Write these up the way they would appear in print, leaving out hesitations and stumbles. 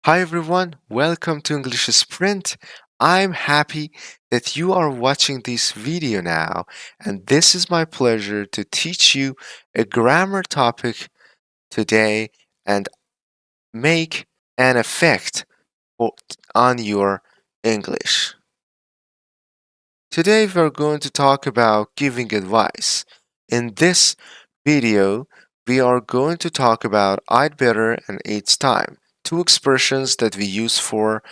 Hi everyone, welcome to English Sprint. I'm happy that you are watching this video now, and this is my pleasure to teach you a grammar topic today and make an effect on your English. Today we're going to talk about giving advice. In this video, we are going to talk about I'd better and it's time, two expressions that we use for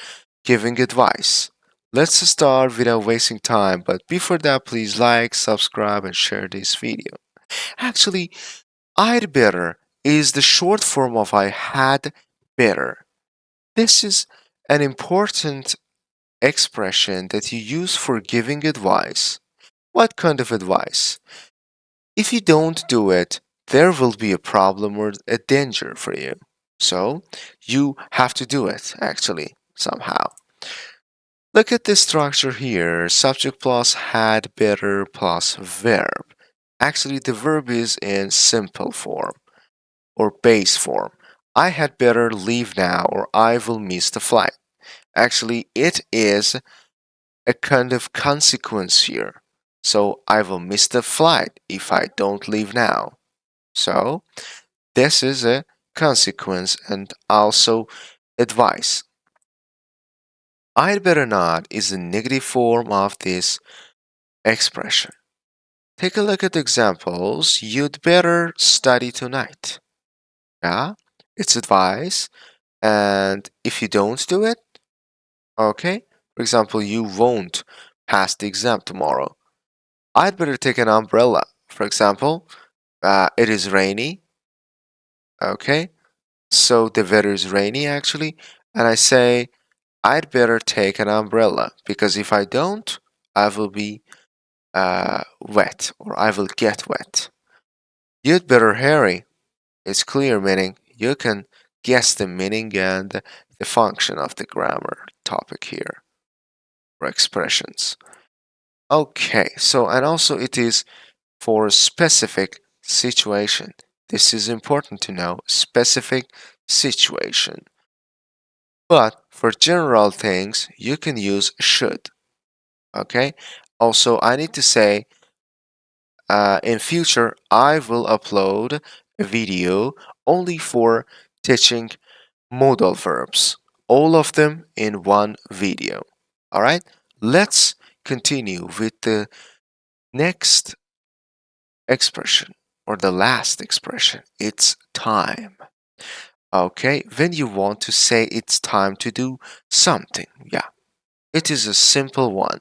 giving advice. Let's start without wasting time, but before that, please like, subscribe, and share this video. Actually, I'd better is the short form of I had better. This is an important expression that you use for giving advice. What kind of advice? If you don't do it, there will be a problem or a danger for you. So, you have to do it, actually, somehow. Look at this structure here. Subject plus had better plus verb. Actually, the verb is in simple form or base form. I had better leave now or I will miss the flight. Actually, it is a kind of consequence here. So I will miss the flight if I don't leave now. So this is a consequence and also advice. I'd better not is a negative form of this expression. Take a look at the examples. You'd better study tonight. Yeah, it's advice. And if you don't do it, okay, for example, you won't pass the exam tomorrow. I'd better take an umbrella. For example, it is rainy. Okay, so the weather is rainy actually. And I say, I'd better take an umbrella because if I don't, I will be wet or I will get wet. You'd better hurry. It's clear meaning. You can guess the meaning and the function of the grammar topic here or expressions. Okay, so and also it is for a specific situation. This is important to know, specific situation. But for general things, you can use should. Okay, also I need to say in future I will upload a video only for teaching modal verbs, all of them in one video. All right, let's continue with the next expression or the last expression. It's time. Okay, when you want to say it's time to do something, yeah, it is a simple one.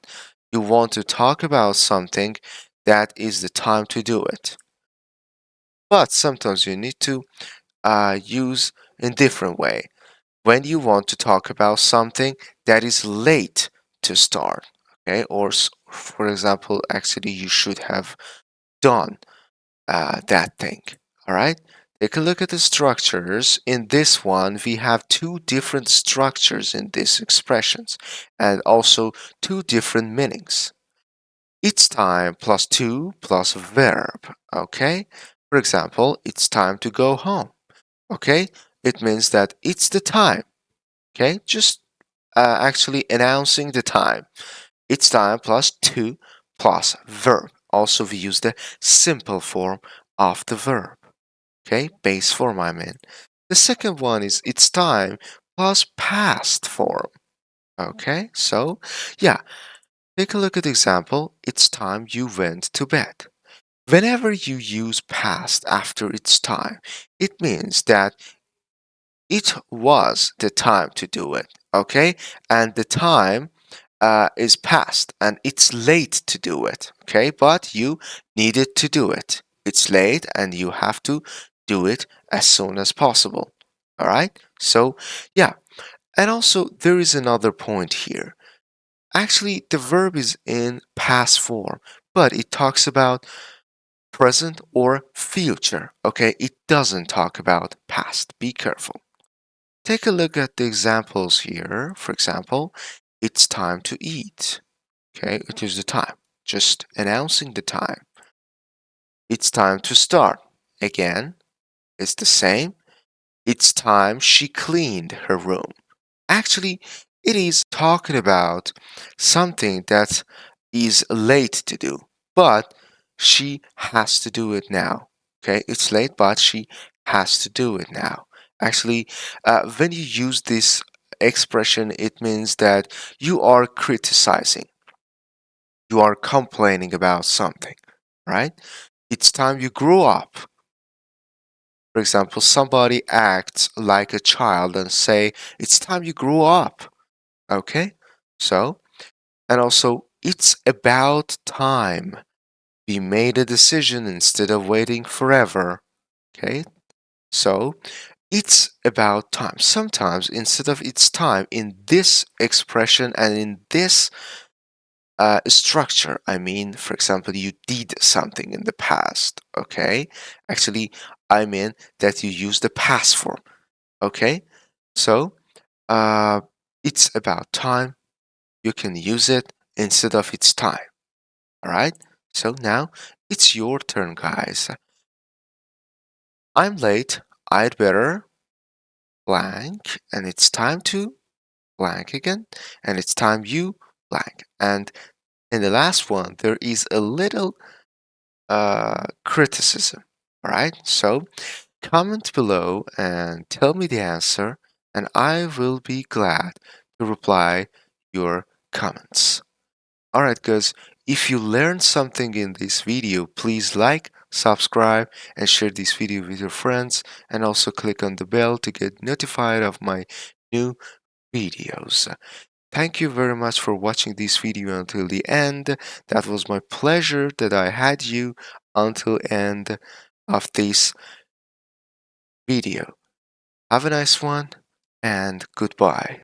You want to talk about something that is the time to do it. But sometimes you need to use in different way when you want to talk about something that is late to start, okay, or for example, actually you should have done that thing. All right, take a look at the structures. In this one we have two different structures in these expressions and also two different meanings. It's time plus to plus verb. Okay, for example, it's time to go home. Okay, it means that it's the time. Okay, just actually announcing the time. It's time plus to plus verb. Also, we use the simple form of the verb. Okay, base form, I mean. The second one is it's time plus past form. Okay, so yeah, take a look at the example. It's time you went to bed. Whenever you use past after it's time, it means that it was the time to do it, okay? And the time is past and it's late to do it, okay? But you needed to do it. It's late and you have to do it as soon as possible, all right? So, yeah. And also, there is another point here. Actually, the verb is in past form, but it talks about present or future, okay? It doesn't talk about past. Be careful. Take a look at the examples here. For example, it's time to eat. Okay, it is the time. Just announcing the time. It's time to start. Again, it's the same. It's time she cleaned her room. Actually, it is talking about something that is late to do, but she has to do it now. Okay, it's late, but she has to do it now. Actually, when you use this expression, it means that you are criticizing, you are complaining about something, right? It's time you grow up. For example, somebody acts like a child and say, it's time you grow up. Okay? So, and also, it's about time. We made a decision instead of waiting forever. Okay? So, it's about time. Sometimes, instead of it's time, in this expression and in this structure, I mean, for example, you did something in the past. Okay? Actually, I mean that you use the past form. Okay? So, uh, it's about time. You can use it instead of it's time. All right? So now it's your turn, guys. I'm late. I'd better blank, and it's time to blank again, and it's time you blank. And in the last one, there is a little criticism. All right? So comment below and tell me the answer, and I will be glad to reply your comments. Alright guys, if you learned something in this video, please like, subscribe, and share this video with your friends, and also click on the bell to get notified of my new videos. Thank you very much for watching this video until the end. That was my pleasure that I had you until end of this video. Have a nice one, and goodbye.